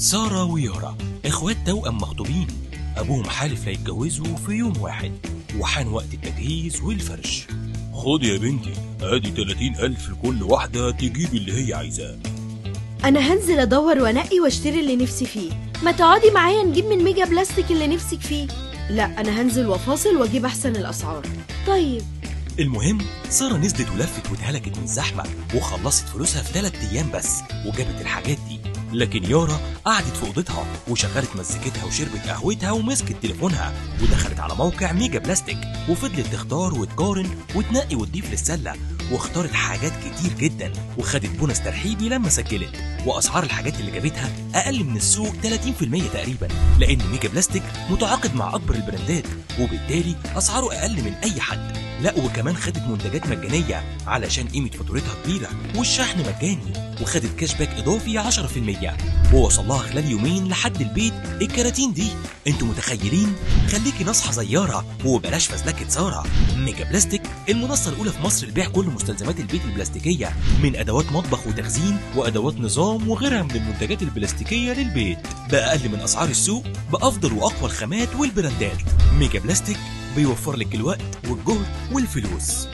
سارة ويارا اخوات توأم مخطوبين، ابوهم حالف لا يتجوزوا في يوم واحد، وحان وقت التجهيز والفرش. خد يا بنتي، ادي 30,000 لكل واحدة تجيب اللي هي عايزاه. انا هنزل ادور وانقي واشتري اللي نفسي فيه. ما تقعدي معايا نجيب من ميجا بلاستيك اللي نفسك فيه. لا، انا هنزل وافاصل واجيب احسن الاسعار. طيب. المهم سارة نزلت ولفت واتهلكت من الزحمة وخلصت فلوسها في 3 أيام بس وجابت الحاجات دي. لكن يارا قعدت في اوضتها وشغلت مزيكتها وشربت قهوتها ومسكت تليفونها ودخلت على موقع ميجا بلاستيك وفضلت تختار وتقارن وتنقي وتضيف للسله، واختارت حاجات كتير جدا وخدت بونص ترحيبي لما سجلت. واسعار الحاجات اللي جابتها اقل من السوق 30% تقريبا، لان ميجا بلاستيك متعاقد مع اكبر البراندات وبالتالي اسعاره اقل من اي حد. لا وكمان خدت منتجات مجانيه علشان قيمه فاتورتها كبيره والشحن مجاني، وخدت كاش باك اضافي 10%، ووصل لها خلال يومين لحد البيت الكراتين دي. انتوا متخيلين؟ خليكي نصحى زيارة وبلاش فزلكة سارة. ميجا بلاستيك المنصة الأولى في مصر لبيع كل مستلزمات البيت البلاستيكية، من أدوات مطبخ وتخزين وأدوات نظام وغيرها من المنتجات البلاستيكية للبيت، بأقل من أسعار السوق، بأفضل وأقوى الخامات والبراندات. ميجا بلاستيك بيوفر لك الوقت والجهد والفلوس.